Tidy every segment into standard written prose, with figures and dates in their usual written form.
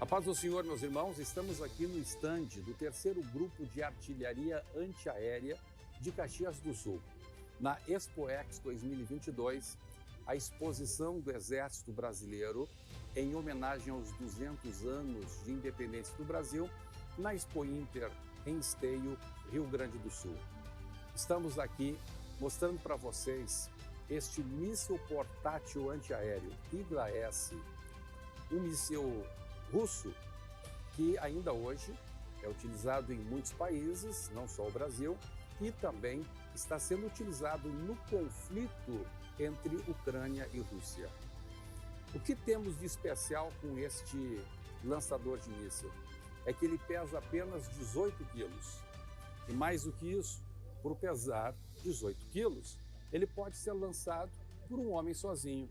Paz do Senhor, meus irmãos, estamos aqui no estande do terceiro grupo de artilharia antiaérea de Caxias do Sul. Na ExpoEx 2022, a exposição do Exército Brasileiro em homenagem aos 200 anos de independência do Brasil, na Expo Inter, em Esteio, Rio Grande do Sul. Estamos aqui mostrando para vocês este míssil portátil antiaéreo Igla-S, um míssil russo que ainda hoje é utilizado em muitos países, não só o Brasil, e também está sendo utilizado no conflito entre Ucrânia e Rússia. O que temos de especial com este lançador de míssil? É que ele pesa apenas 18 quilos. E mais do que isso, por pesar 18 quilos, ele pode ser lançado por um homem sozinho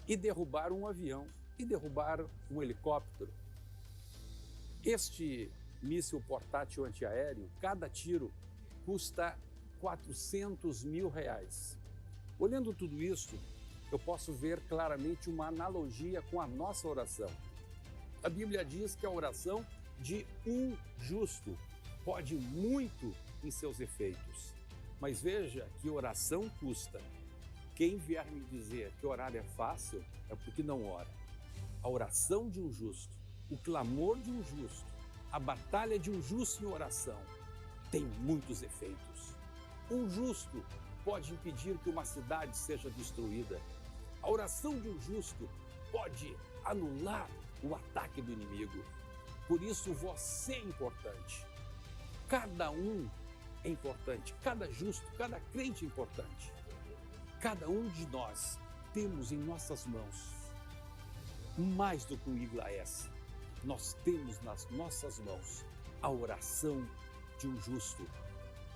e derrubar um avião e derrubar um helicóptero. Este míssil portátil antiaéreo, cada tiro custa R$400 mil. Olhando tudo isso, eu posso ver claramente uma analogia com a nossa oração. A Bíblia diz que a oração de um justo pode muito em seus efeitos. Mas veja que oração custa. Quem vier me dizer que orar é fácil é porque não ora. A oração de um justo, o clamor de um justo, a batalha de um justo em oração tem muitos efeitos. Um justo pode impedir que uma cidade seja destruída. A oração de um justo pode anular o ataque do inimigo. Por isso você é importante. Cada um é importante, cada justo, cada crente é importante. Cada um de nós temos em nossas mãos mais do que um Igla-S. Nós temos nas nossas mãos a oração de um justo.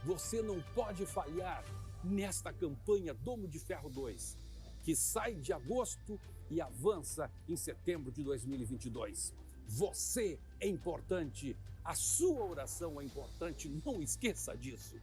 Você não pode falhar nesta campanha Domo de Ferro 2, que sai de agosto e avança em setembro de 2022. Você é importante, a sua oração é importante, não esqueça disso.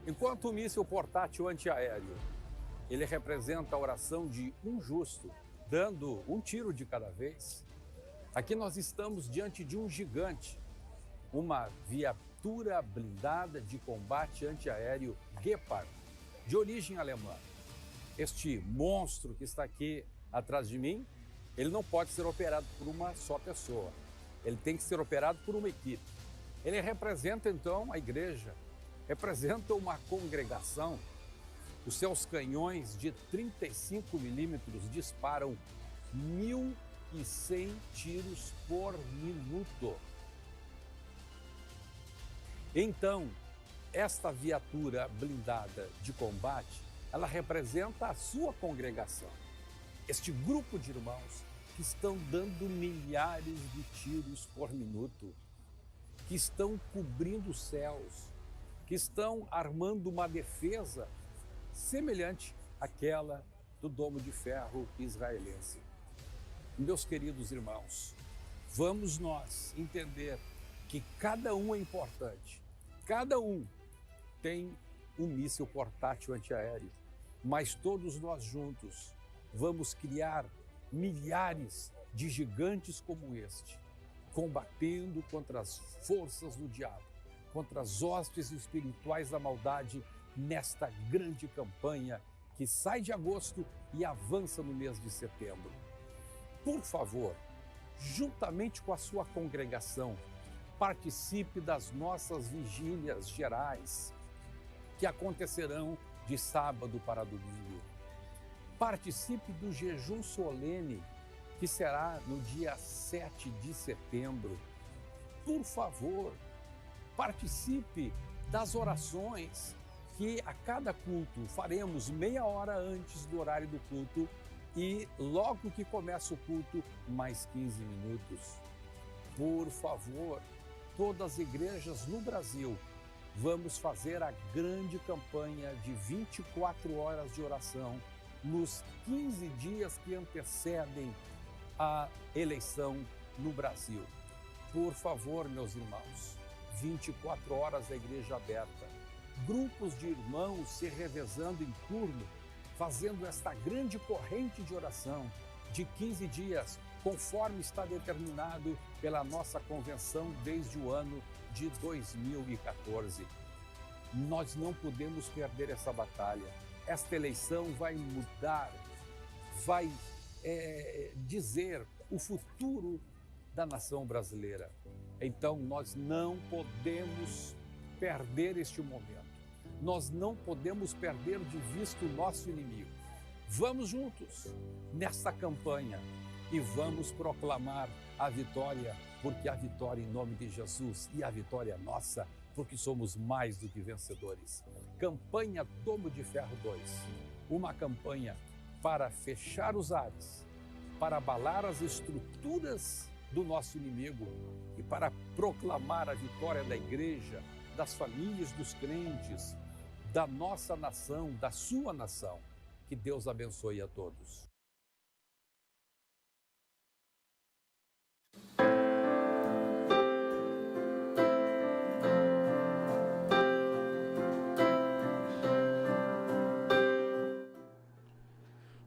Enquanto o míssil portátil antiaéreo, ele representa a oração de um justo, dando um tiro de cada vez, aqui nós estamos diante de um gigante, uma viatura blindada de combate antiaéreo Gepard, de origem alemã. Este monstro que está aqui atrás de mim, ele não pode ser operado por uma só pessoa, ele tem que ser operado por uma equipe. Ele representa então a igreja, representa uma congregação. Os seus canhões de 35 milímetros disparam 1.100 tiros por minuto. Então, esta viatura blindada de combate, ela representa a sua congregação. Este grupo de irmãos que estão dando milhares de tiros por minuto, que estão cobrindo os céus, que estão armando uma defesa semelhante àquela do Domo de Ferro israelense. Meus queridos irmãos, vamos nós entender que cada um é importante, cada um tem um míssil portátil antiaéreo, mas todos nós juntos vamos criar milhares de gigantes como este, combatendo contra as forças do diabo, contra as hostes espirituais da maldade nesta grande campanha que sai de agosto e avança no mês de setembro. Por favor, juntamente com a sua congregação, participe das nossas vigílias gerais, que acontecerão de sábado para domingo. Participe do jejum solene, que será no dia 7 de setembro. Por favor, participe das orações que a cada culto faremos meia hora antes do horário do culto e logo que começa o culto, mais 15 minutos. Por favor, todas as igrejas no Brasil, vamos fazer a grande campanha de 24 horas de oração nos 15 dias que antecedem a eleição no Brasil. Por favor, meus irmãos, 24 horas a igreja aberta, grupos de irmãos se revezando em turno, fazendo esta grande corrente de oração de 15 dias, conforme está determinado pela nossa convenção desde o ano de 2014. Nós não podemos perder essa batalha. Esta eleição vai mudar, vai dizer o futuro da nação brasileira. Então, nós não podemos perder este momento. Nós não podemos perder de vista o nosso inimigo. Vamos juntos nesta campanha e vamos proclamar a vitória, porque a vitória em nome de Jesus e a vitória é nossa, porque somos mais do que vencedores. Campanha Domo de Ferro 2, uma campanha para fechar os ares, para abalar as estruturas do nosso inimigo e para proclamar a vitória da igreja, das famílias dos crentes, da nossa nação, da sua nação. Que Deus abençoe a todos.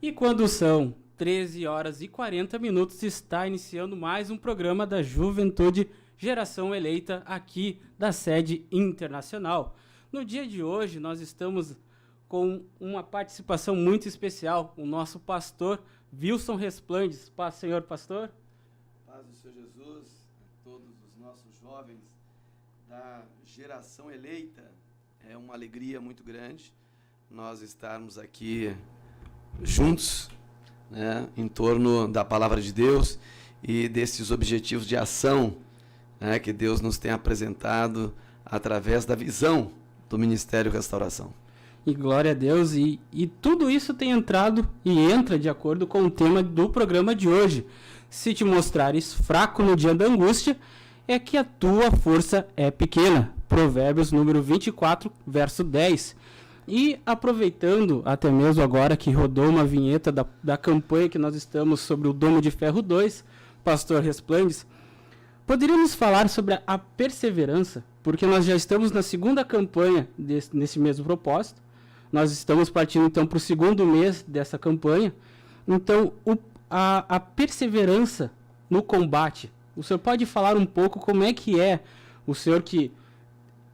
E quando são 13 horas e 40 minutos, está iniciando mais um programa da Juventude Geração Eleita aqui da sede internacional. No dia de hoje, nós estamos com uma participação muito especial, o nosso pastor Wilson Resplandes. Paz, Senhor pastor. Paz do Senhor Jesus, a todos os nossos jovens da Geração Eleita. É uma alegria muito grande nós estarmos aqui juntos, né, em torno da palavra de Deus e desses objetivos de ação, né, que Deus nos tem apresentado através da visão do Ministério Restauração. E glória a Deus, e tudo isso tem entrado e entra de acordo com o tema do programa de hoje. Se te mostrares fraco no dia da angústia, é que a tua força é pequena. Provérbios número 24, verso 10. E aproveitando até mesmo agora que rodou uma vinheta da campanha que nós estamos sobre o Domo de Ferro 2, pastor Resplandes, poderíamos falar sobre a perseverança, porque nós já estamos na segunda campanha nesse mesmo propósito. Nós estamos partindo então para o segundo mês dessa campanha. Então, a perseverança no combate. O senhor pode falar um pouco como é que é o senhor que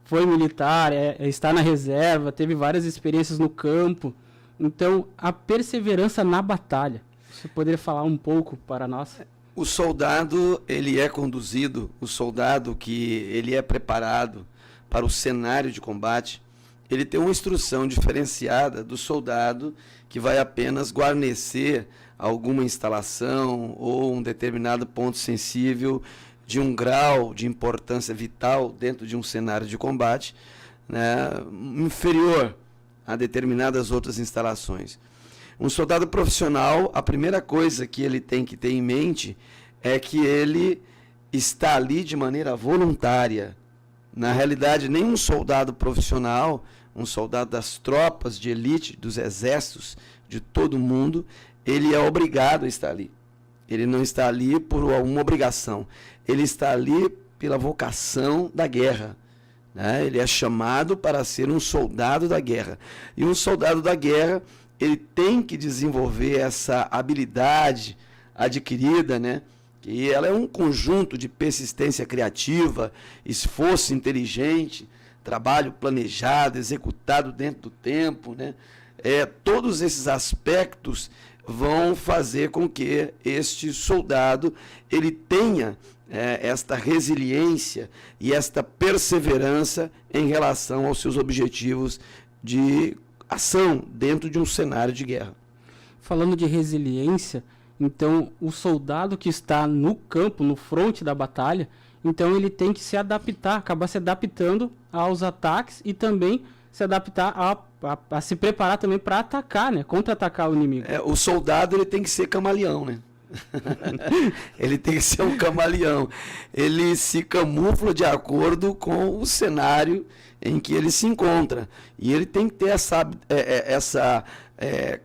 foi militar, está na reserva, teve várias experiências no campo. Então, a perseverança na batalha. Você poderia falar um pouco para nós? O soldado, ele é conduzido, o soldado que ele é preparado para o cenário de combate, ele tem uma instrução diferenciada do soldado que vai apenas guarnecer alguma instalação ou um determinado ponto sensível de um grau de importância vital dentro de um cenário de combate, né, inferior a determinadas outras instalações. Um soldado profissional, a primeira coisa que ele tem que ter em mente é que ele está ali de maneira voluntária. Na realidade, nenhum soldado profissional, um soldado das tropas de elite, dos exércitos de todo o mundo, ele é obrigado a estar ali. Ele não está ali por uma obrigação. Ele está ali pela vocação da guerra, né? Ele é chamado para ser um soldado da guerra. E um soldado da guerra, ele tem que desenvolver essa habilidade adquirida, né? Que ela é um conjunto de persistência criativa, esforço inteligente, trabalho planejado, executado dentro do tempo, né? Todos esses aspectos vão fazer com que este soldado ele tenha esta resiliência e esta perseverança em relação aos seus objetivos de ação dentro de um cenário de guerra. Falando de resiliência, então o soldado que está no campo, no fronte da batalha, então ele tem que se adaptar, acabar se adaptando aos ataques e também se adaptar a se preparar também para atacar, né? Contra-atacar o inimigo. O soldado ele tem que ser camaleão, né? Ele tem que ser um camaleão. Ele se camufla de acordo com o cenário em que ele se encontra. E ele tem que ter essa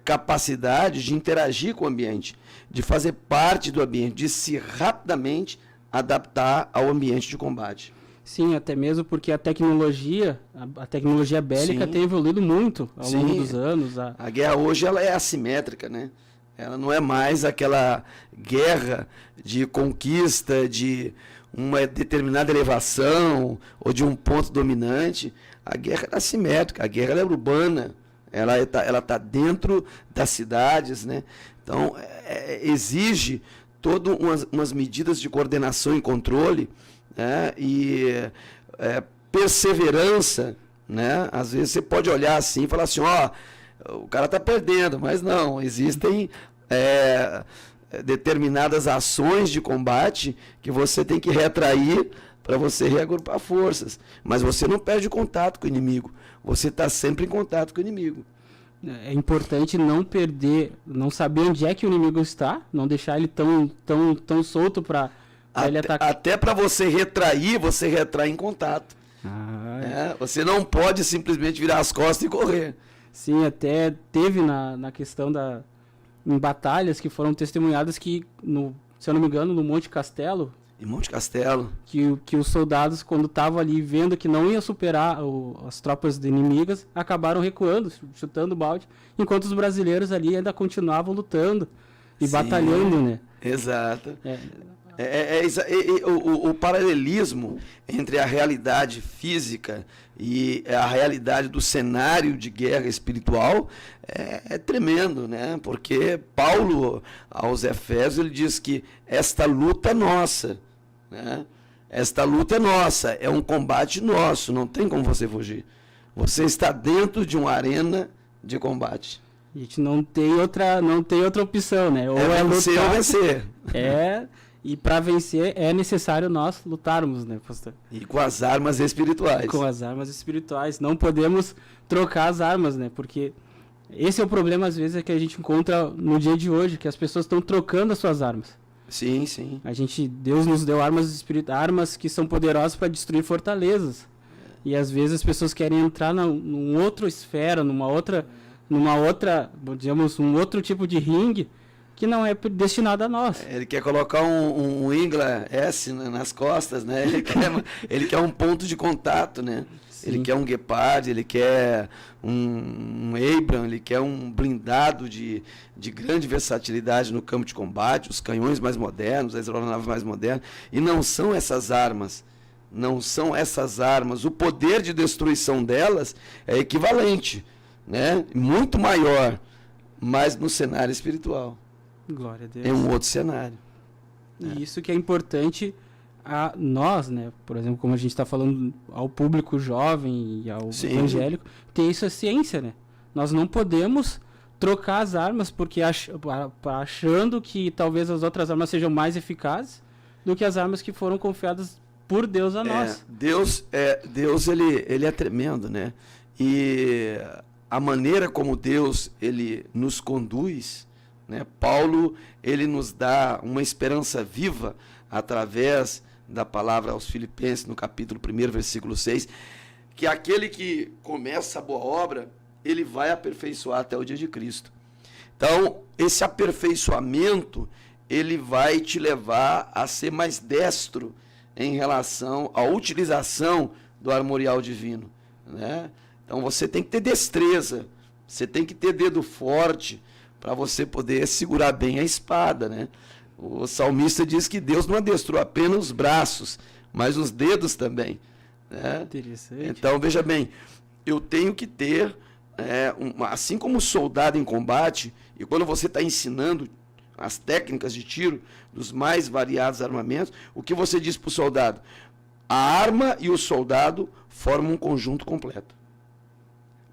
capacidade de interagir com o ambiente, de fazer parte do ambiente, de se rapidamente adaptar ao ambiente de combate. Sim, até mesmo porque a tecnologia bélica Sim. tem evoluído muito ao longo Sim. dos anos. A guerra hoje ela é assimétrica, né? Ela não é mais aquela guerra de conquista de uma determinada elevação ou de um ponto dominante. A guerra é assimétrica, a guerra é urbana, ela está dentro das cidades, né? Então, exige todas umas medidas de coordenação e controle, né? E perseverança, né? Às vezes você pode olhar assim e falar assim, ó, o cara está perdendo, mas não, existem determinadas ações de combate que você tem que retrair para você reagrupar forças. Mas você não perde contato com o inimigo, você está sempre em contato com o inimigo. É importante não perder, não saber onde é que o inimigo está, não deixar ele tão solto para ele atacar. Até para você retrai em contato. Você não pode simplesmente virar as costas e correr. Sim, até teve na questão em batalhas que foram testemunhadas que, se eu não me engano, no Monte Castelo. Em Monte Castelo. Que os soldados, quando estavam ali vendo que não ia superar as tropas inimigas, acabaram recuando, chutando o balde, enquanto os brasileiros ali ainda continuavam lutando e batalhando, né? Exato. O paralelismo entre a realidade física e a realidade do cenário de guerra espiritual é tremendo, né? Porque Paulo, aos Efésios, ele diz que esta luta é nossa, né? Esta luta é nossa, é um combate nosso, não tem como você fugir. Você está dentro de uma arena de combate. A gente não tem outra opção, né? Ou é vencer lutar, ou vencer. E para vencer é necessário nós lutarmos, né, pastor? E com as armas espirituais. Com as armas espirituais. Não podemos trocar as armas, né? Porque esse é o problema, às vezes, que a gente encontra no dia de hoje, que as pessoas estão trocando as suas armas. Sim, sim. Deus nos deu armas que são poderosas para destruir fortalezas. E às vezes as pessoas querem entrar numa outra esfera, numa outra, digamos, um outro tipo de ringue que não é destinado a nós. Ele quer colocar um Ingla S nas costas, né? Ele quer um ponto de contato, né? Sim. Ele quer um Guepard, ele quer um Abrams, ele quer um blindado de grande versatilidade no campo de combate, os canhões mais modernos, as aeronaves mais modernas. E não são essas armas. Não são essas armas. O poder de destruição delas é equivalente, né? Muito maior, mas no cenário espiritual. Glória a Deus. É um outro cenário. E isso que é importante a nós, né? Por exemplo, como a gente está falando ao público jovem e ao evangélico, ter essa ciência, né? Nós não podemos trocar as armas porque achando que talvez as outras armas sejam mais eficazes do que as armas que foram confiadas por Deus a nós. Deus ele é tremendo, né? E a maneira como Deus ele nos conduz, né? Paulo, ele nos dá uma esperança viva através da palavra aos Filipenses, no capítulo 1, versículo 6, que aquele que começa a boa obra, ele vai aperfeiçoar até o dia de Cristo. Então, esse aperfeiçoamento, ele vai te levar a ser mais destro em relação à utilização do armorial divino, né? Então, você tem que ter destreza, você tem que ter dedo forte, para você poder segurar bem a espada, né? O salmista diz que Deus não adestrou apenas os braços, mas os dedos também, né? Interessante. Então, veja bem, eu tenho que ter, assim como o soldado em combate, e quando você está ensinando as técnicas de tiro dos mais variados armamentos, o que você diz para o soldado? A arma e o soldado formam um conjunto completo.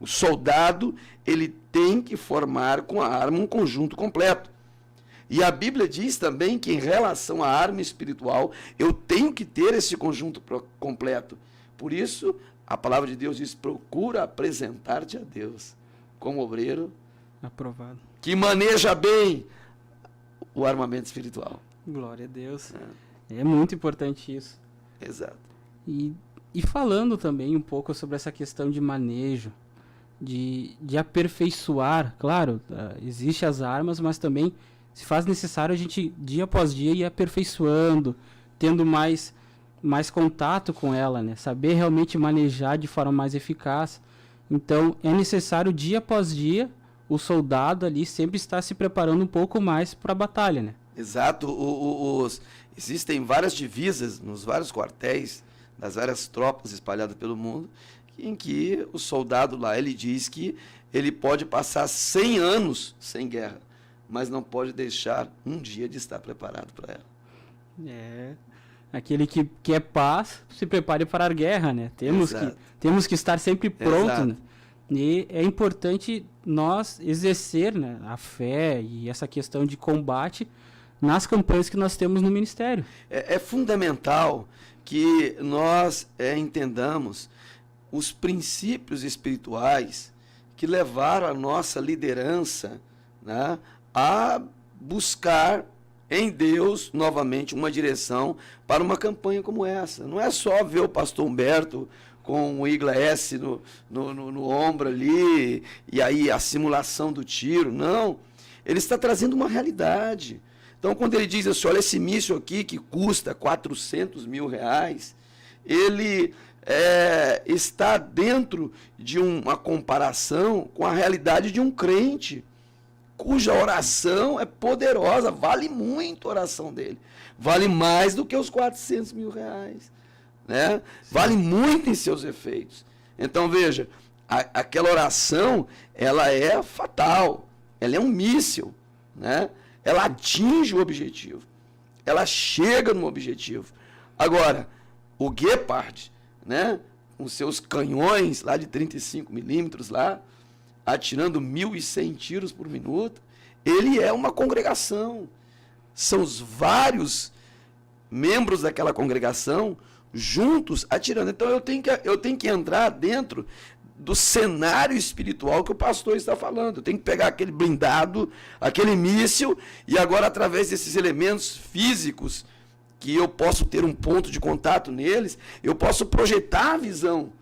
O soldado, ele tem que formar com a arma um conjunto completo. E a Bíblia diz também que em relação à arma espiritual, eu tenho que ter esse conjunto completo. Por isso, a palavra de Deus diz, procura apresentar-te a Deus como obreiro aprovado, que maneja bem o armamento espiritual. Glória a Deus. É muito importante isso. Exato. E falando também um pouco sobre essa questão de manejo, de aperfeiçoar, claro, existem as armas, mas também se faz necessário a gente, dia após dia, ir aperfeiçoando, tendo mais contato com ela, né? Saber realmente manejar de forma mais eficaz. Então, é necessário, dia após dia, o soldado ali sempre estar se preparando um pouco mais para a batalha, né? Exato. Existem várias divisas nos vários quartéis das várias tropas espalhadas pelo mundo, em que o soldado lá, ele diz que ele pode passar 100 anos sem guerra, mas não pode deixar um dia de estar preparado para ela. Aquele que quer paz, se prepare para a guerra, né? Temos que estar sempre prontos, né? E é importante nós exercer, né, a fé e essa questão de combate nas campanhas que nós temos no Ministério. É fundamental que nós entendamos os princípios espirituais que levaram a nossa liderança, né, a buscar em Deus, novamente, uma direção para uma campanha como essa. Não é só ver o pastor Humberto com o Igla S no ombro ali, e aí a simulação do tiro. Não, ele está trazendo uma realidade. Então, quando ele diz assim, olha, esse míssil aqui que custa 400 mil reais, ele está dentro de uma comparação com a realidade de um crente, cuja oração é poderosa, vale muito a oração dele, vale mais do que os 400 mil reais, né? Vale muito em seus efeitos. Então, veja, aquela oração, ela é fatal, ela é um míssil, né? Ela atinge o objetivo, ela chega no objetivo. Agora, o Gepard, né, com seus canhões lá de 35 milímetros lá, atirando 1.100 tiros por minuto, ele é uma congregação. São os vários membros daquela congregação juntos atirando. Então eu tenho que entrar dentro do cenário espiritual que o pastor está falando. Eu tenho que pegar aquele blindado, aquele míssil, e agora, através desses elementos físicos, que eu posso ter um ponto de contato neles, eu posso projetar a visão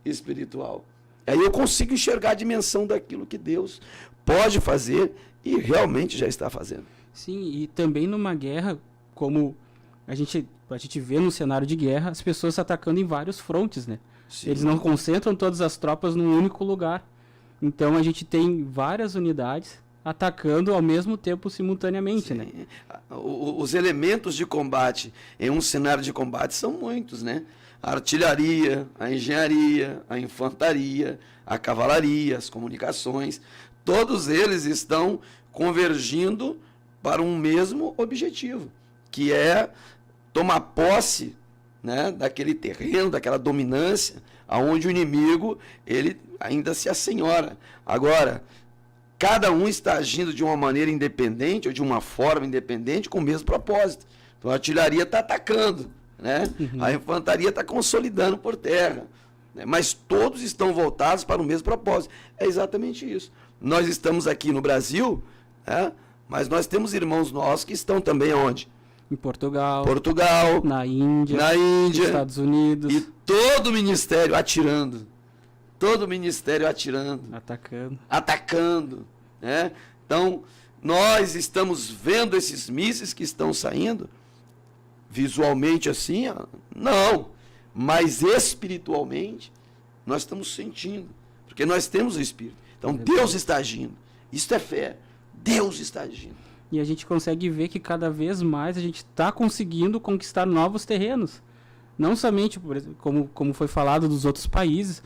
espiritual. Aí eu consigo enxergar a dimensão daquilo que Deus pode fazer e realmente já está fazendo. Sim, e também numa guerra, como a gente vê no cenário de guerra, as pessoas atacando em vários frontes, né? Sim. Eles não concentram todas as tropas num único lugar. Então a gente tem várias unidades atacando ao mesmo tempo, simultaneamente, Sim. né? Os elementos de combate em um cenário de combate são muitos, né? A artilharia, a engenharia, a infantaria, a cavalaria, as comunicações, todos eles estão convergindo para um mesmo objetivo, que é tomar posse, né, daquele terreno, daquela dominância, aonde o inimigo ele ainda se assenhora. Agora, cada um está agindo de uma maneira independente ou de uma forma independente com o mesmo propósito. Então a artilharia está atacando, né? A infantaria está consolidando por terra, né? Mas todos estão voltados para o mesmo propósito. É exatamente isso. Nós estamos aqui no Brasil, né? Mas nós temos irmãos nossos que estão também onde? Em Portugal, na Índia, Estados Unidos. E todo o ministério atirando. Todo o ministério atirando. Atacando. Né? Então, nós estamos vendo esses mísseis que estão saindo, visualmente assim, não. Mas espiritualmente, nós estamos sentindo. Porque nós temos o Espírito. Então, Deus está agindo. Isso é fé. Deus está agindo. E a gente consegue ver que cada vez mais a gente está conseguindo conquistar novos terrenos. Não somente, por exemplo, como foi falado dos outros países,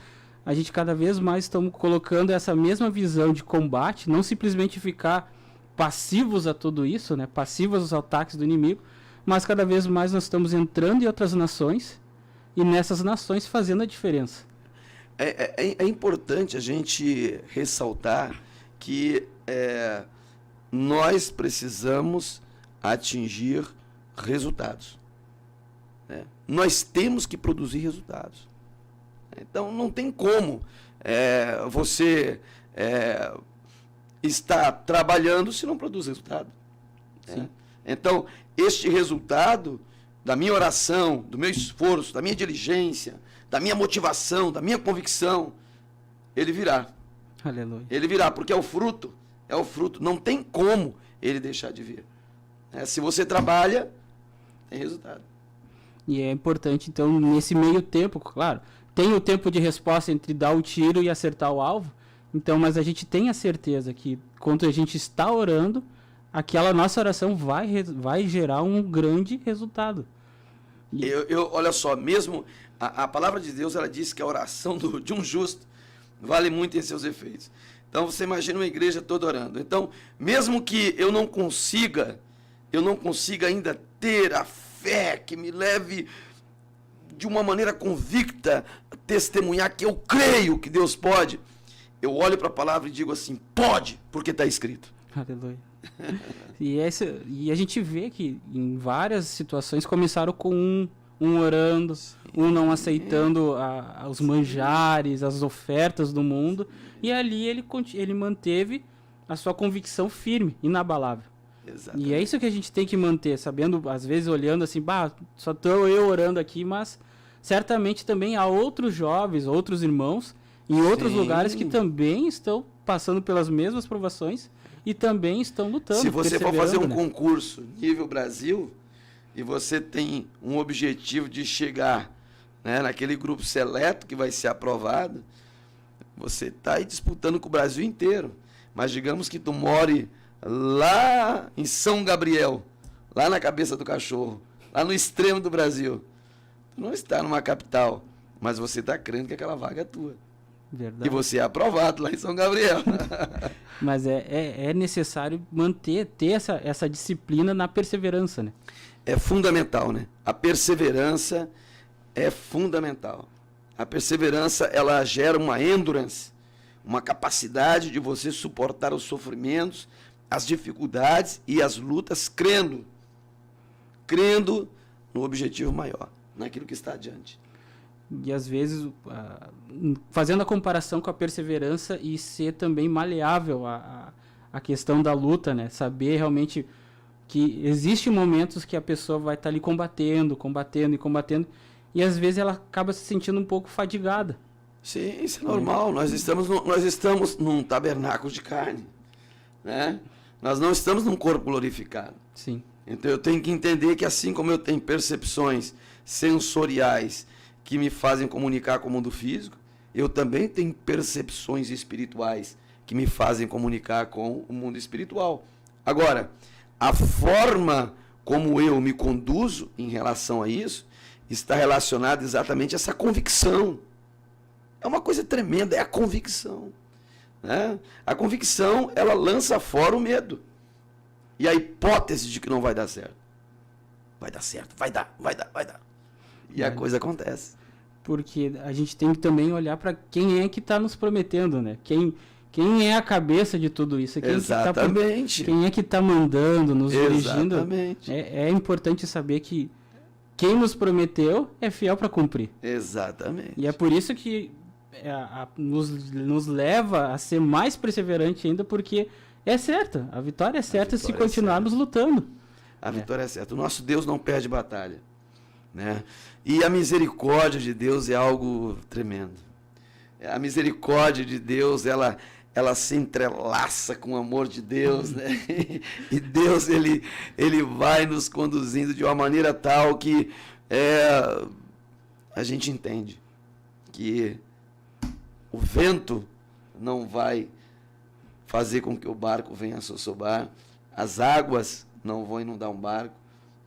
a gente cada vez mais estamos colocando essa mesma visão de combate, não simplesmente ficar passivos a tudo isso, né? Passivos aos ataques do inimigo, mas cada vez mais nós estamos entrando em outras nações e nessas nações fazendo a diferença. É importante a gente ressaltar que nós precisamos atingir resultados, né? Nós temos que produzir resultados. Então, não tem como você estar trabalhando se não produz resultado. Né? Então, este resultado da minha oração, do meu esforço, da minha diligência, da minha motivação, da minha convicção, ele virá. Aleluia. Ele virá, porque é o fruto. É o fruto. Não tem como ele deixar de vir. Se você trabalha, tem resultado. E é importante, então, nesse meio tempo, claro, tem o tempo de resposta entre dar o tiro e acertar o alvo, então, mas a gente tem a certeza que, quando a gente está orando, aquela nossa oração vai gerar um grande resultado. Olha só, mesmo a palavra de Deus, ela diz que a oração de um justo vale muito em seus efeitos. Então, você imagina uma igreja toda orando. Então, mesmo que eu não consiga ainda ter a fé que me leve de uma maneira convicta a testemunhar que eu creio que Deus pode, eu olho para a palavra e digo assim, pode, porque está escrito. Aleluia. E a gente vê que em várias situações começaram com um orando, um não aceitando os manjares, as ofertas do mundo, e ali ele manteve a sua convicção firme, inabalável. Exatamente. E é isso que a gente tem que manter, sabendo, às vezes olhando assim, só estou eu orando aqui, mas certamente também há outros jovens, outros irmãos, em outros lugares que também estão passando pelas mesmas provações e também estão lutando. Se você for fazer um concurso nível Brasil e você tem um objetivo de chegar, né, naquele grupo seleto que vai ser aprovado, você está aí disputando com o Brasil inteiro. Mas digamos que tu more lá em São Gabriel, lá na cabeça do cachorro, lá no extremo do Brasil. Tu não está numa capital, mas você está crendo que aquela vaga é tua. Verdade. E você é aprovado lá em São Gabriel. Mas é necessário ter essa disciplina na perseverança, né? É fundamental, né? A perseverança é fundamental. A perseverança, ela gera uma endurance, uma capacidade de você suportar os sofrimentos, as dificuldades e as lutas, crendo no objetivo maior, naquilo que está adiante. E às vezes, fazendo a comparação com a perseverança e ser também maleável a questão da luta, né? Saber realmente que existem momentos que a pessoa vai estar ali combatendo, e às vezes ela acaba se sentindo um pouco fadigada. Sim, isso é normal. Nós estamos num tabernáculo de carne, né? Nós não estamos num corpo glorificado. Sim. Então eu tenho que entender que assim como eu tenho percepções sensoriais que me fazem comunicar com o mundo físico, eu também tenho percepções espirituais que me fazem comunicar com o mundo espiritual. Agora, a forma como eu me conduzo em relação a isso está relacionada exatamente a essa convicção. É uma coisa tremenda, é a convicção, né? A convicção, ela lança fora o medo e a hipótese de que não vai dar certo. Vai dar certo, vai dar. E a coisa acontece. Porque a gente tem que também olhar para quem é que está nos prometendo, né? Quem é a cabeça de tudo isso? Exatamente. Quem é que está mandando, nos dirigindo? Exatamente. É importante saber que quem nos prometeu é fiel para cumprir. Exatamente. E é por isso que nos leva a ser mais perseverante ainda, porque é certa. A vitória é certa se continuarmos lutando. A vitória é certa. O nosso Deus não perde batalha, né? E a misericórdia de Deus é algo tremendo. A misericórdia de Deus, ela se entrelaça com o amor de Deus, né? E Deus, ele vai nos conduzindo de uma maneira tal que a gente entende que o vento não vai fazer com que o barco venha a sossobar, as águas não vão inundar um barco,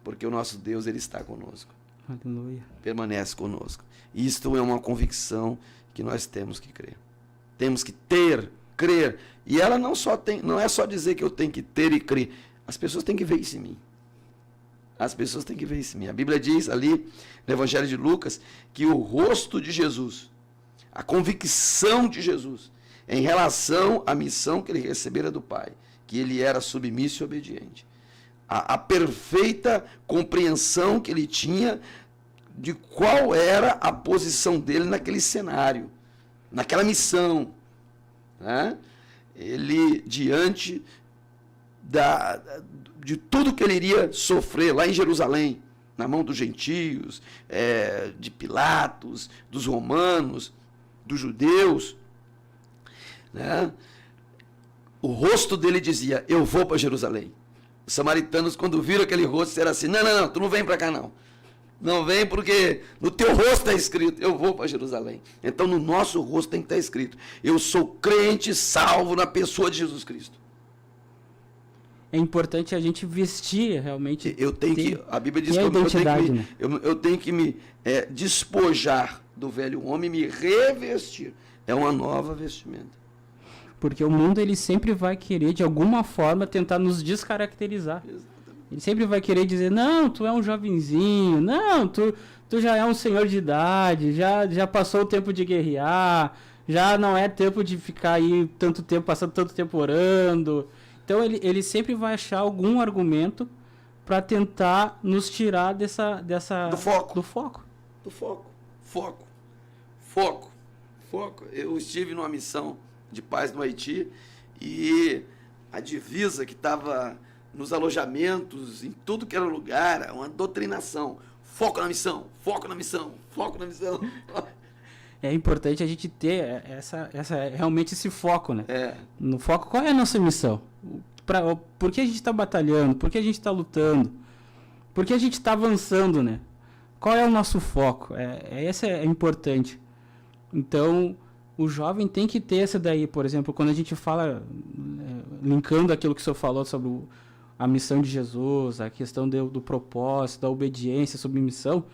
porque o nosso Deus, ele está conosco. Aleluia. Permanece conosco. Isto é uma convicção que nós temos que crer. Temos que crer. E ela não é só dizer que eu tenho que ter e crer. As pessoas têm que ver isso em mim. A Bíblia diz ali, no Evangelho de Lucas, que o rosto de Jesus, a convicção de Jesus, em relação à missão que ele recebera do Pai, que ele era submisso e obediente, a perfeita compreensão que ele tinha de qual era a posição dele naquele cenário, naquela missão, né? Ele, diante de tudo que ele iria sofrer lá em Jerusalém, na mão dos gentios, de Pilatos, dos romanos, dos judeus, né? O rosto dele dizia, eu vou para Jerusalém. Os samaritanos, quando viram aquele rosto, disseram assim, não, tu não vem para cá não. Não vem porque no teu rosto está escrito, eu vou para Jerusalém. Então no nosso rosto tem que estar escrito, eu sou crente salvo na pessoa de Jesus Cristo. É importante a gente vestir realmente. Eu tenho que, a Bíblia diz que eu tenho que me despojar do velho homem e me revestir. É uma nova vestimenta. Porque o mundo ele sempre vai querer, de alguma forma, tentar nos descaracterizar. Exatamente. Ele sempre vai querer dizer, não, tu é um jovenzinho, não, tu já é um senhor de idade, já passou o tempo de guerrear, já não é tempo de ficar aí tanto tempo, passando tanto tempo orando. Então ele sempre vai achar algum argumento para tentar nos tirar do foco. Eu estive numa missão de paz no Haiti e a divisa que estava nos alojamentos, em tudo que era lugar, uma doutrinação. Foco na missão, foco na missão, foco na missão. É importante a gente ter realmente esse foco, né? É. No foco, qual é a nossa missão? Por que a gente está batalhando? Por que a gente está lutando? Por que a gente está avançando, né? Qual é o nosso foco? Esse é importante. Então, o jovem tem que ter essa daí, por exemplo, quando a gente fala, linkando aquilo que o senhor falou sobre a missão de Jesus, a questão do propósito, da obediência, submissão,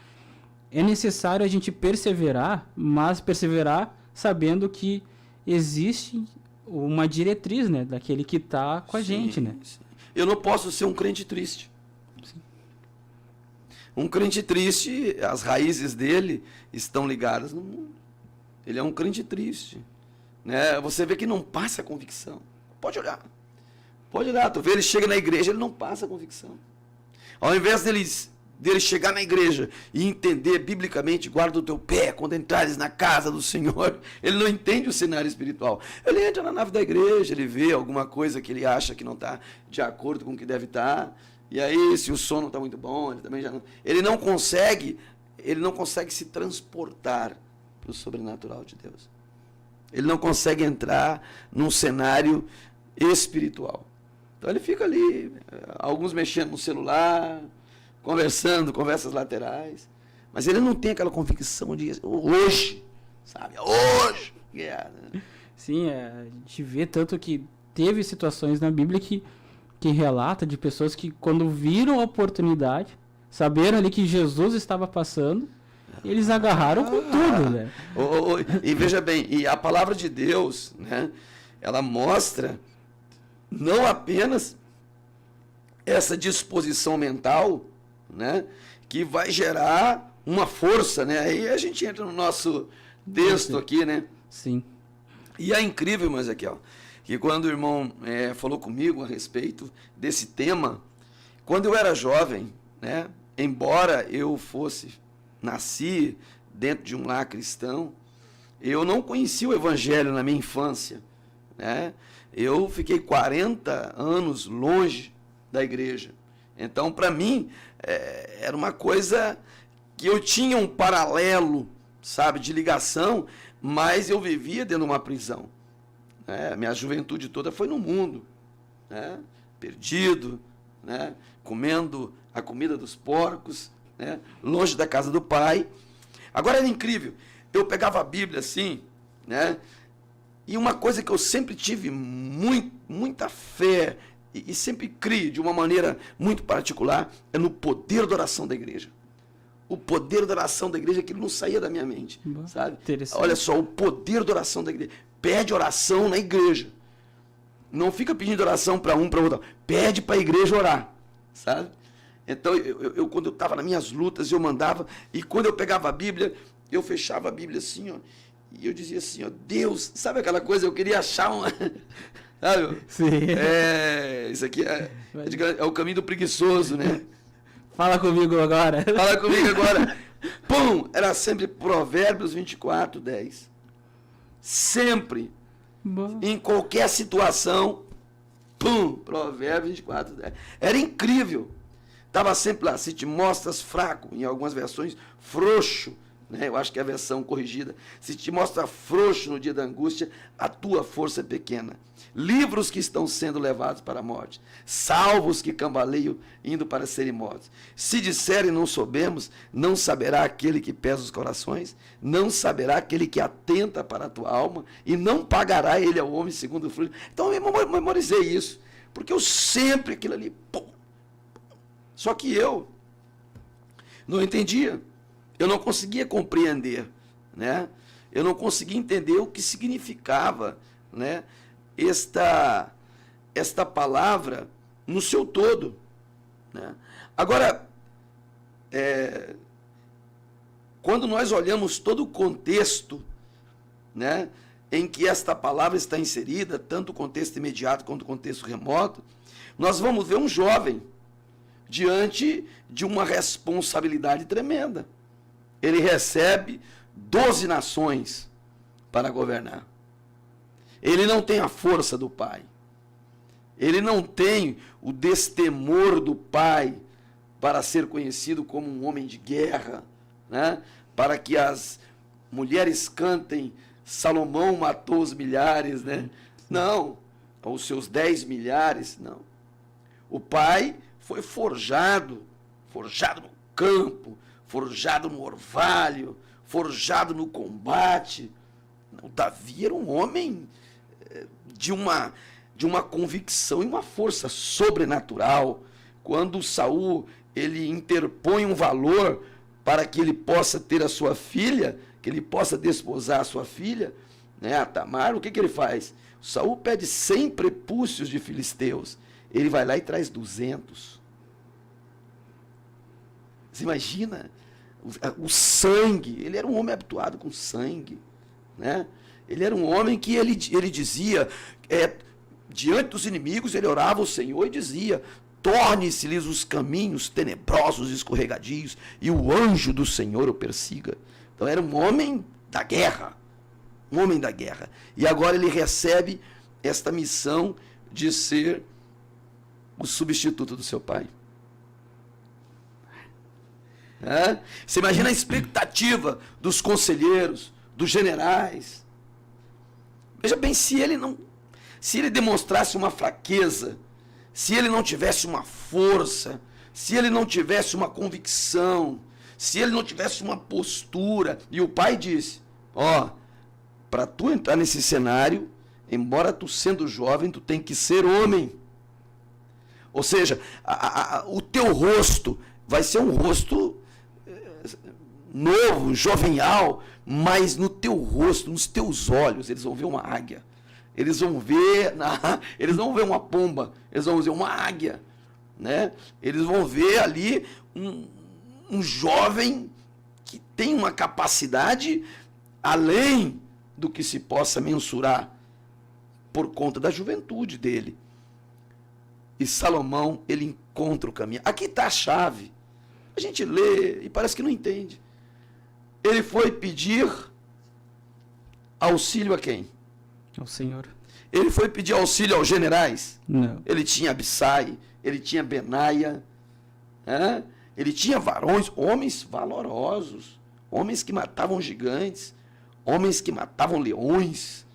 é necessário a gente perseverar, mas perseverar sabendo que existe uma diretriz, né, daquele que está com a gente, né? Sim. Eu não posso ser um crente triste. Sim. Um crente triste, as raízes dele estão ligadas no mundo. Ele é um crente triste, né? Você vê que não passa convicção. Pode olhar. Tu vê, ele chega na igreja, ele não passa convicção. Ao invés dele chegar na igreja e entender biblicamente, guarda o teu pé quando entrares na casa do Senhor, ele não entende o cenário espiritual. Ele entra na nave da igreja, ele vê alguma coisa que ele acha que não está de acordo com o que deve estar, e aí, se o som não está muito bom, ele também já não... Ele não consegue se transportar para o sobrenatural de Deus. Ele não consegue entrar num cenário espiritual. Então ele fica ali, alguns mexendo no celular, conversando, conversas laterais, mas ele não tem aquela convicção de hoje, sabe? Hoje! Sim, a gente vê tanto que teve situações na Bíblia que relata de pessoas que quando viram a oportunidade, saberam ali que Jesus estava passando, eles agarraram com tudo, né? E veja bem, e a palavra de Deus, né, ela mostra não apenas essa disposição mental, né, que vai gerar uma força, né? Aí a gente entra no nosso texto aqui, né? Sim. E é incrível, mas aqui, ó, que quando o irmão falou comigo a respeito desse tema, quando eu era jovem, né, embora eu nasci dentro de um lar cristão, eu não conhecia o evangelho na minha infância, né? Eu fiquei 40 anos longe da igreja. Então, para mim, era uma coisa que eu tinha um paralelo, sabe, de ligação, mas eu vivia dentro de uma prisão. Minha juventude toda foi no mundo, né? Perdido, né? Comendo a comida dos porcos, né? Longe da casa do pai. Agora era incrível, eu pegava a Bíblia assim, né? E uma coisa que eu sempre tive muita fé e sempre criei de uma maneira muito particular é no poder da oração da igreja. O poder da oração da igreja que não saía da minha mente, sabe? Olha só, o poder da oração da igreja. Pede oração na igreja. Não fica pedindo oração para um, para outro. Pede para a igreja orar, sabe? Então, eu quando eu estava nas minhas lutas, eu mandava, e quando eu pegava a Bíblia, eu fechava a Bíblia assim, ó, e eu dizia assim, ó, Deus, sabe aquela coisa, eu queria achar uma... Sabe? Sim. Isso aqui é o caminho do preguiçoso, né? Fala comigo agora. Fala comigo agora. Pum! Era sempre Provérbios 24, 10. Sempre. Bom. Em qualquer situação, pum! Provérbios 24, 10. Era incrível. Estava sempre lá, se te mostras fraco, em algumas versões, frouxo, né? Eu acho que é a versão corrigida. Se te mostra frouxo no dia da angústia, a tua força é pequena. Livros que estão sendo levados para a morte, salvos que cambaleiam indo para serem mortos. Se disserem não soubemos, não saberá aquele que pesa os corações, não saberá aquele que atenta para a tua alma, e não pagará ele ao homem segundo o fruto. Então eu memorizei isso, porque eu sempre aquilo ali, pum. Só que eu não entendia, eu não conseguia compreender, né? Eu não conseguia entender o que significava, né, esta palavra no seu todo, né? Agora, quando nós olhamos todo o contexto, né, em que esta palavra está inserida, tanto o contexto imediato quanto o contexto remoto, nós vamos ver um jovem diante de uma responsabilidade tremenda. Ele recebe 12 nações para governar. Ele não tem a força do pai. Ele não tem o destemor do pai para ser conhecido como um homem de guerra, né? Para que as mulheres cantem, Salomão matou os milhares, né? Não, os seus 10 milhares, não. O pai foi forjado no campo, forjado no orvalho, forjado no combate. O Davi era um homem de uma convicção e uma força sobrenatural. Quando Saul ele interpõe um valor para que ele possa ter a sua filha, que ele possa desposar a sua filha, né, a Tamar, o que ele faz? Saul pede 100 prepúcios de filisteus. Ele vai lá e traz 200. Você imagina? O sangue, ele era um homem habituado com sangue, né? Ele era um homem que ele dizia, diante dos inimigos, ele orava ao Senhor e dizia: torne-se-lhes os caminhos tenebrosos e escorregadios, e o anjo do Senhor o persiga. Então era um homem da guerra, um homem da guerra. E agora ele recebe esta missão de ser o substituto do seu pai. Você imagina a expectativa dos conselheiros, dos generais. Veja bem, se ele demonstrasse uma fraqueza, se ele não tivesse uma força, se ele não tivesse uma convicção, se ele não tivesse uma postura, e o pai disse: para tu entrar nesse cenário, embora tu sendo jovem, tu tem que ser homem. Ou seja, o teu rosto vai ser um rosto novo, jovial, mas no teu rosto, nos teus olhos, eles vão ver uma águia. Eles vão ver, eles não vão ver uma pomba, eles vão ver uma águia, né? Eles vão ver ali um jovem que tem uma capacidade além do que se possa mensurar por conta da juventude dele. E Salomão, ele encontra o caminho. Aqui está a chave. A gente lê e parece que não entende. Ele foi pedir auxílio a quem? Ao Senhor. Ele foi pedir auxílio aos generais? Não. Ele tinha Abissai, ele tinha Benaia, ele tinha varões, homens valorosos, homens que matavam gigantes, homens que matavam leões,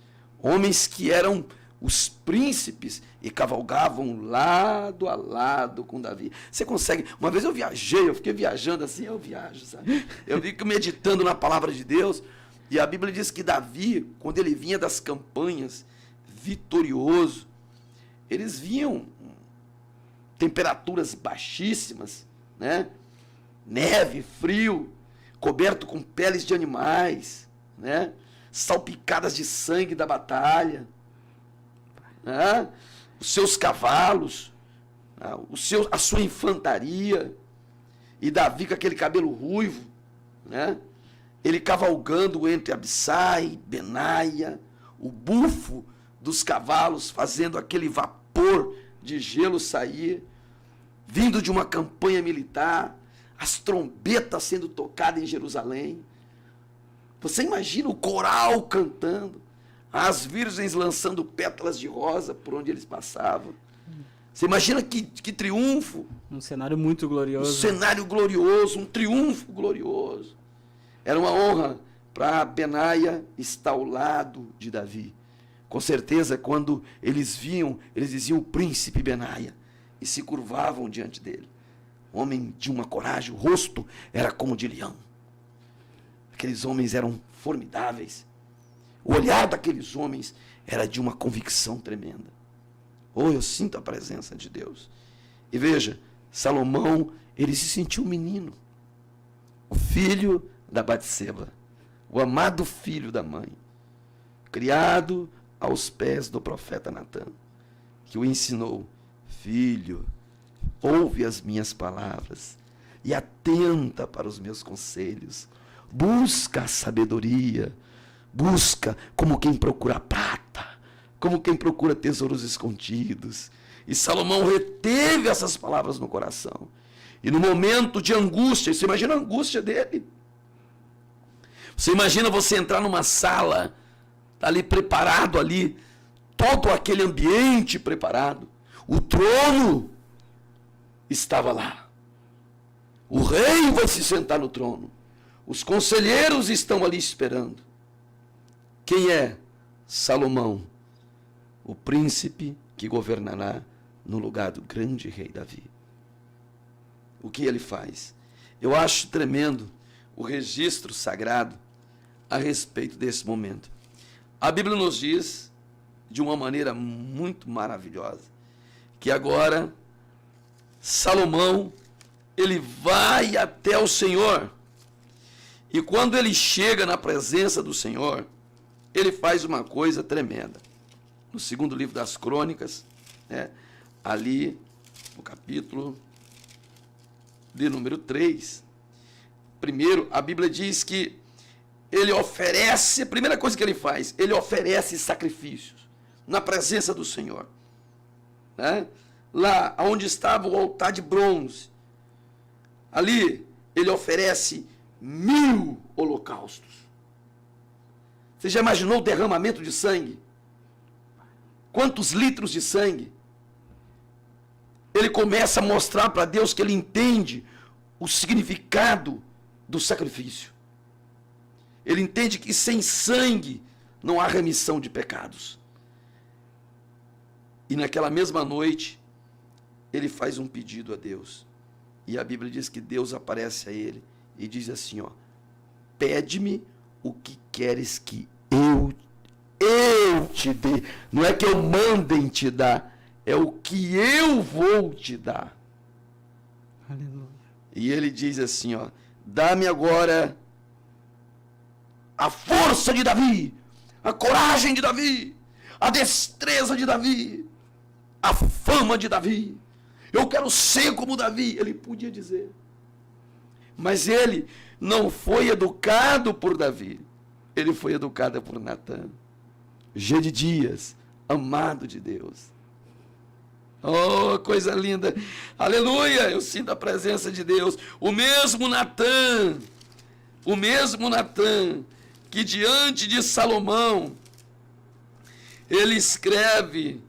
homens que eram os príncipes e cavalgavam lado a lado com Davi. Você consegue? Uma vez eu fiquei viajando assim, eu viajo, sabe? Eu fico meditando na palavra de Deus, e a Bíblia diz que Davi, quando ele vinha das campanhas, vitorioso, eles vinham temperaturas baixíssimas, né? Neve, frio, coberto com peles de animais, né? Salpicadas de sangue da batalha, né? Os seus cavalos, né? A sua infantaria, e Davi com aquele cabelo ruivo, né? Ele cavalgando entre Abissai, Benaia, o bufo dos cavalos fazendo aquele vapor de gelo sair, vindo de uma campanha militar, as trombetas sendo tocadas em Jerusalém. Você imagina o coral cantando, as virgens lançando pétalas de rosa por onde eles passavam. Você imagina que triunfo. Um cenário muito glorioso. Um cenário glorioso, um triunfo glorioso. Era uma honra para Benaia estar ao lado de Davi. Com certeza, quando eles viam, eles diziam: o príncipe Benaia, e se curvavam diante dele. Homem de uma coragem, o rosto era como de leão. Aqueles homens eram formidáveis. O olhar daqueles homens era de uma convicção tremenda. Oh, eu sinto a presença de Deus. E veja, Salomão, ele se sentiu um menino, o filho da Batseba, o amado filho da mãe, criado aos pés do profeta Natã, que o ensinou: filho, ouve as minhas palavras e atenta para os meus conselhos. Busca a sabedoria, busca como quem procura prata, como quem procura tesouros escondidos. E Salomão reteve essas palavras no coração. E no momento de angústia, você imagina a angústia dele. Você imagina você entrar numa sala, tá ali preparado ali, todo aquele ambiente preparado. O trono estava lá. O rei vai se sentar no trono. Os conselheiros estão ali esperando. Quem é? Salomão, o príncipe que governará no lugar do grande rei Davi. O que ele faz? Eu acho tremendo o registro sagrado a respeito desse momento. A Bíblia nos diz, de uma maneira muito maravilhosa, que agora Salomão, ele vai até o Senhor, e quando ele chega na presença do Senhor, ele faz uma coisa tremenda. No segundo livro das Crônicas, ali no capítulo de número 3, primeiro a Bíblia diz que ele oferece, a primeira coisa que ele faz, ele oferece sacrifícios na presença do Senhor. Lá onde estava o altar de bronze, ali ele oferece 1000 holocaustos. Você já imaginou o derramamento de sangue? Quantos litros de sangue? Ele começa a mostrar para Deus que ele entende o significado do sacrifício. Ele entende que sem sangue não há remissão de pecados. E naquela mesma noite, ele faz um pedido a Deus. E a Bíblia diz que Deus aparece a ele e diz assim, pede-me o que queres que eu te dê. Não é que eu mandem te dar, é o que eu vou te dar. Aleluia. E ele diz assim, dá-me agora a força de Davi, a coragem de Davi, a destreza de Davi, a fama de Davi. Eu quero ser como Davi, ele podia dizer. Mas ele não foi educado por Davi, ele foi educado por Natã, Gedidias, amado de Deus. Oh, coisa linda, aleluia, eu sinto a presença de Deus. O mesmo Natã que diante de Salomão, ele escreve,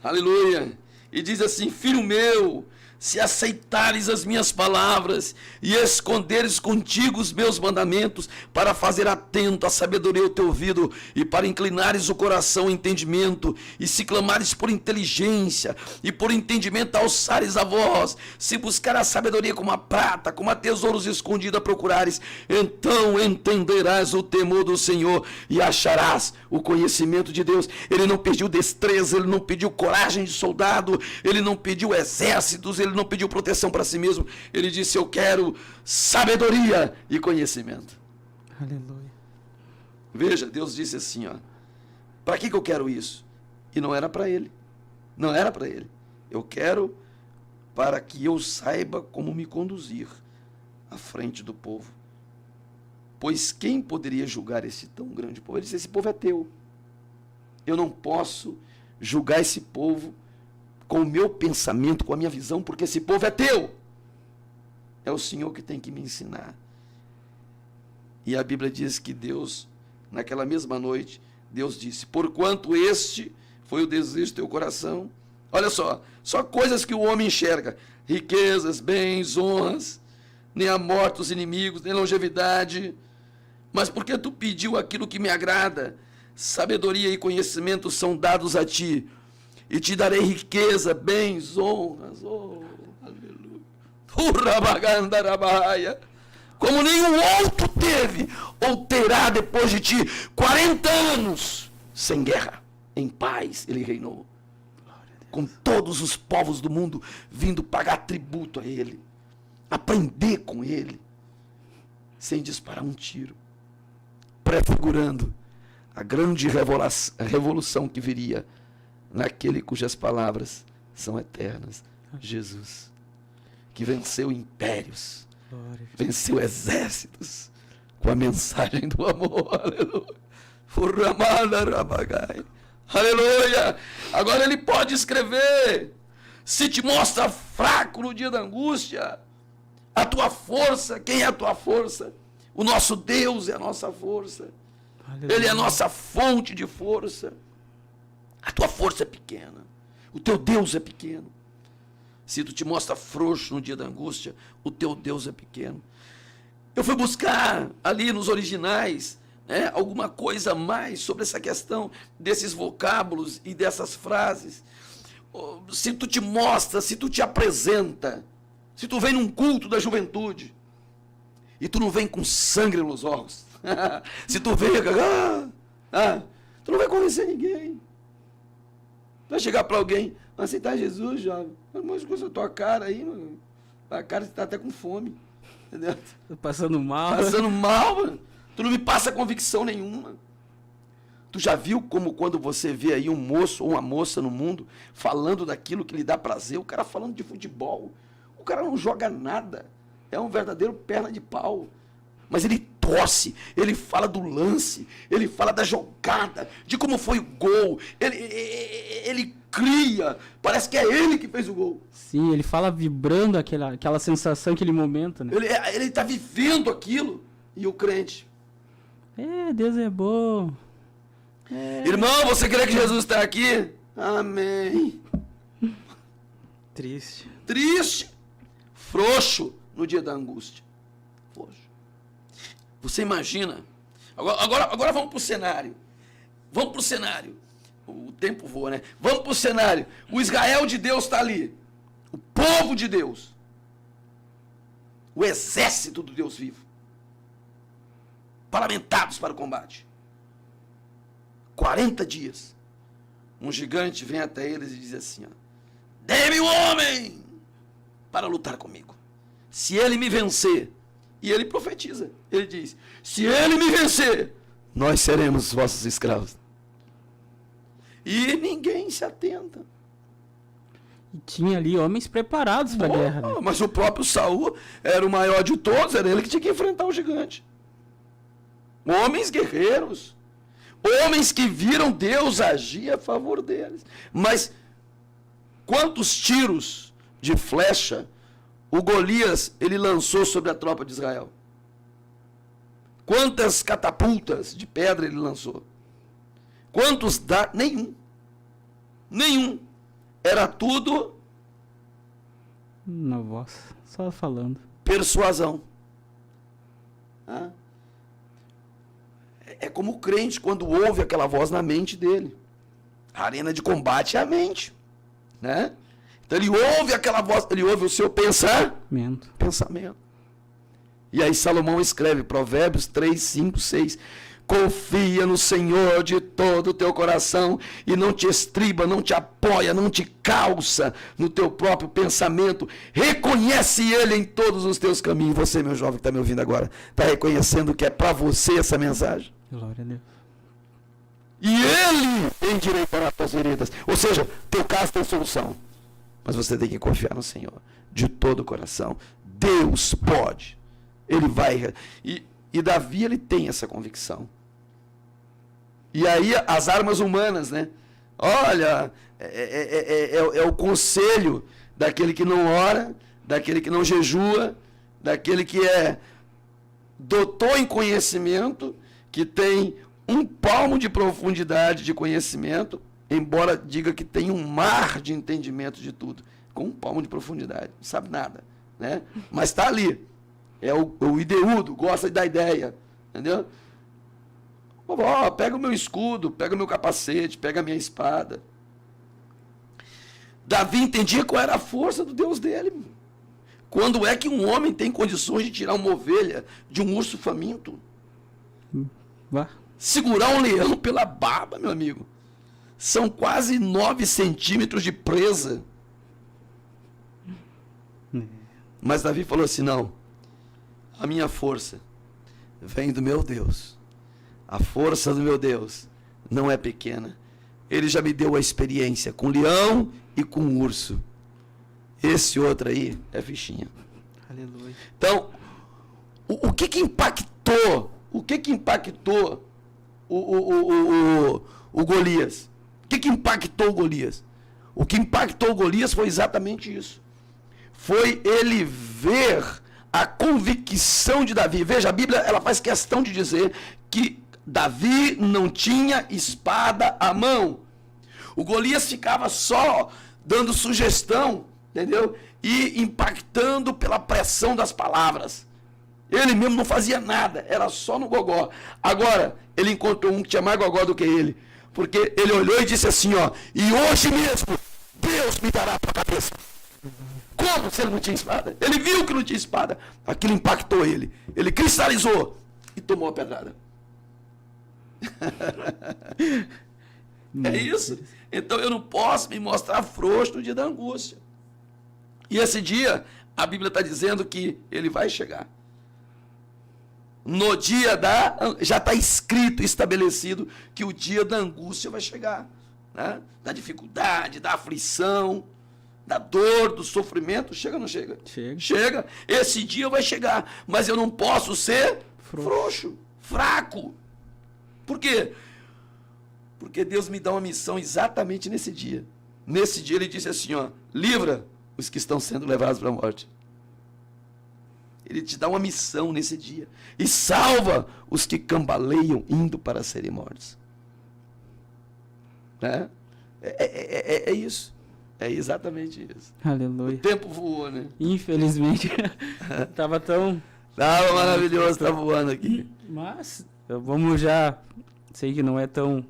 aleluia, e diz assim, filho meu, se aceitares as minhas palavras e esconderes contigo os meus mandamentos, para fazer atento a sabedoria ao teu ouvido e para inclinares o coração ao entendimento, e se clamares por inteligência e por entendimento alçares a voz, se buscar a sabedoria como a prata, como a tesouros escondida procurares, então entenderás o temor do Senhor e acharás o conhecimento de Deus. Ele não pediu destreza, ele não pediu coragem de soldado, ele não pediu exércitos, ele não pediu proteção para si mesmo. Ele disse, eu quero sabedoria e conhecimento. Aleluia. Veja, Deus disse assim, para que eu quero isso? E não era para ele. Não era para ele. Eu quero para que eu saiba como me conduzir à frente do povo. Pois quem poderia julgar esse tão grande povo? Ele disse, esse povo é teu. Eu não posso julgar esse povo com o meu pensamento, com a minha visão, porque esse povo é teu. É o Senhor que tem que me ensinar. E a Bíblia diz que Deus, naquela mesma noite, Deus disse, porquanto este foi o desejo do teu coração. Olha só coisas que o homem enxerga, riquezas, bens, honras, nem a morte dos inimigos, nem longevidade, mas porque tu pediu aquilo que me agrada. Sabedoria e conhecimento são dados a ti, e te darei riqueza, bens, honras. Oh, aleluia. Como nenhum outro teve ou terá depois de ti. 40 anos sem guerra, em paz ele reinou, com todos os povos do mundo vindo pagar tributo a ele, aprender com ele, sem disparar um tiro, prefigurando a grande revolução que viria naquele cujas palavras são eternas, Jesus, que venceu impérios, venceu exércitos com a mensagem do amor. Aleluia. Aleluia. Agora ele pode escrever: se te mostra fraco no dia da angústia, a tua força, quem é a tua força? O nosso Deus é a nossa força. Aleluia. Ele é a nossa fonte de força. A tua força é pequena, o teu Deus é pequeno. Se tu te mostra frouxo no dia da angústia, o teu Deus é pequeno. Eu fui buscar ali nos originais, né, alguma coisa mais sobre essa questão desses vocábulos e dessas frases. Se tu te mostra, se tu te apresenta, se tu vem num culto da juventude e tu não vem com sangue nos olhos, se tu vem, tu não vai convencer ninguém. Tu vai chegar para alguém: aceitar Jesus, jovem. Mas com a tua cara aí, mano, a cara está até com fome, entendeu? Tô passando mal. Passando mal, mano. Tu não me passa convicção nenhuma. Tu já viu como quando você vê aí um moço ou uma moça no mundo falando daquilo que lhe dá prazer, o cara falando de futebol, o cara não joga nada, é um verdadeiro perna de pau, mas ele torce, ele fala do lance, ele fala da jogada, de como foi o gol, ele cria, parece que é ele que fez o gol. Sim, ele fala vibrando aquela sensação, aquele momento, né? Ele está vivendo aquilo. E o crente: Deus é bom. Irmão, você crê que Jesus está aqui? Amém. Triste, frouxo no dia da angústia. Frouxo. Você imagina? Agora vamos para o cenário. O tempo voa, né? Vamos para o cenário. O Israel de Deus está ali. O povo de Deus. O exército do Deus vivo. Paramentados para o combate. 40 dias. Um gigante vem até eles e diz assim: dê-me um homem para lutar comigo. Se ele me vencer, e ele profetiza, ele diz: se ele me vencer, nós seremos vossos escravos. E ninguém se atenta. E tinha ali homens preparados para a guerra. Né? Mas o próprio Saul era o maior de todos, era ele que tinha que enfrentar o gigante. Homens guerreiros, homens que viram Deus agir a favor deles. Mas quantos tiros de flecha o Golias ele lançou sobre a tropa de Israel? Quantas catapultas de pedra ele lançou? Quantos Nenhum. Era tudo na voz, só falando. Persuasão. É como o crente quando ouve aquela voz na mente dele. A arena de combate é a mente, né? Então ele ouve aquela voz, ele ouve o seu pensamento. E aí Salomão escreve Provérbios 3, 5, 6. Confia no Senhor de todo o teu coração e não te estriba, não te apoia, não te calça no teu próprio pensamento. Reconhece Ele em todos os teus caminhos. Você, meu jovem que está me ouvindo agora, está reconhecendo que é para você essa mensagem? Glória a Deus. E Ele endireitará as tuas veredas. Ou seja, teu caso tem solução. Mas você tem que confiar no Senhor de todo o coração. Deus pode. Ele vai. E Davi, ele tem essa convicção. E aí as armas humanas, né? Olha, é o conselho daquele que não ora, daquele que não jejua, daquele que é doutor em conhecimento, que tem um palmo de profundidade de conhecimento, embora diga que tem um mar de entendimento de tudo, com um palmo de profundidade, não sabe nada, né? Mas está ali. É o ideudo, gosta da ideia, Entendeu? Vovó, pega o meu escudo, pega o meu capacete, pega a minha espada. Davi entendia qual era a força do Deus dele. Quando é que um homem tem condições de tirar uma ovelha de um urso faminto? Segurar um leão pela barba, meu amigo. São quase 9 centímetros de presa. Mas Davi falou assim, não. A minha força vem do meu Deus. A força do meu Deus não é pequena. Ele já me deu a experiência com leão e com urso. Esse outro aí é fichinha. Aleluia. Então, o que impactou? O que impactou o Golias? O que impactou o Golias? O que impactou o Golias foi exatamente isso. Foi ele ver a convicção de Davi. Veja, a Bíblia ela faz questão de dizer que Davi não tinha espada à mão. O Golias ficava só dando sugestão, entendeu? E impactando pela pressão das palavras. Ele mesmo não fazia nada, era só no gogó. Agora, ele encontrou um que tinha mais gogó do que ele. Porque ele olhou e disse assim, ó, e hoje mesmo, Deus me dará a tua cabeça. Como se ele não tinha espada? Ele viu que não tinha espada. Aquilo impactou ele. Ele cristalizou e tomou a pedrada. É isso. Então eu não posso me mostrar frouxo no dia da angústia. E esse dia, a Bíblia está dizendo que ele vai chegar. No dia já está escrito, estabelecido, que o dia da angústia vai chegar. Né? Da dificuldade, da aflição, da dor, do sofrimento. Chega ou não chega? Chega. Esse dia vai chegar. Mas eu não posso ser frouxo, fraco. Por quê? Porque Deus me dá uma missão exatamente nesse dia. Nesse dia ele disse assim, ó, livra os que estão sendo levados para a morte. Ele te dá uma missão nesse dia. E salva os que cambaleiam indo para serem mortos. Né? É isso. É exatamente isso. Aleluia. O tempo voou, né? Infelizmente. Tava tão... Tava maravilhoso, tá voando aqui. Mas, vamos já... Sei que não é tão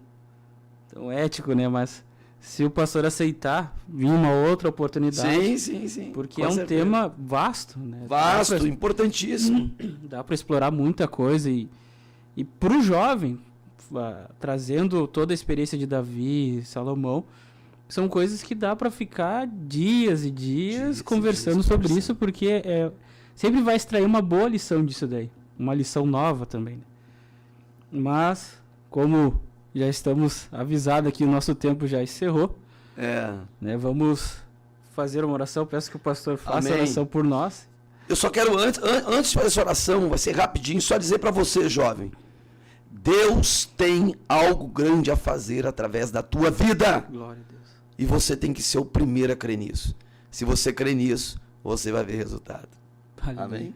ético, né? Mas se o pastor aceitar, vir uma outra oportunidade. Sim. Porque é um tema vasto, né? Vasto, importantíssimo. Dá para explorar muita coisa. E para o jovem, trazendo toda a experiência de Davi, Salomão, são coisas que dá para ficar dias e dias conversando sobre isso, porque sempre vai extrair uma boa lição disso daí. Uma lição nova também. Né? Mas, como já estamos avisados aqui, o nosso tempo já encerrou. Né? Vamos fazer uma oração. Peço que o pastor faça a oração por nós. Eu só quero, antes de fazer essa oração, vai ser rapidinho, só dizer para você, jovem. Deus tem algo grande a fazer através da tua vida. Glória a Deus. E você tem que ser o primeiro a crer nisso. Se você crer nisso, você vai ver resultado. Amém?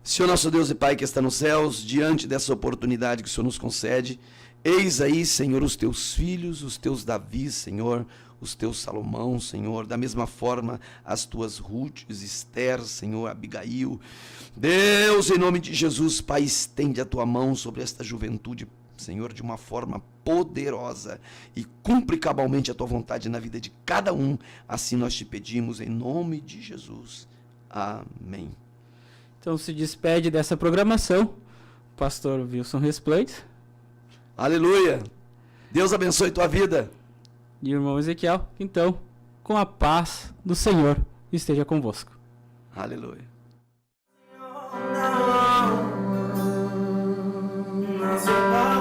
Senhor nosso Deus e Pai que está nos céus, diante dessa oportunidade que o Senhor nos concede, eis aí, Senhor, os teus filhos, os teus Davi, Senhor, os teus Salomão, Senhor, da mesma forma as tuas Rutes, Esther, Senhor, Abigail. Deus, em nome de Jesus, Pai, estende a tua mão sobre esta juventude, Senhor, de uma forma poderosa e cumpre cabalmente a tua vontade na vida de cada um. Assim nós te pedimos em nome de Jesus. Amém. Então se despede dessa programação, pastor Wilson Resplende. Aleluia. Deus abençoe tua vida. E irmão Ezequiel, então, com a paz do Senhor esteja convosco. Aleluia. Não,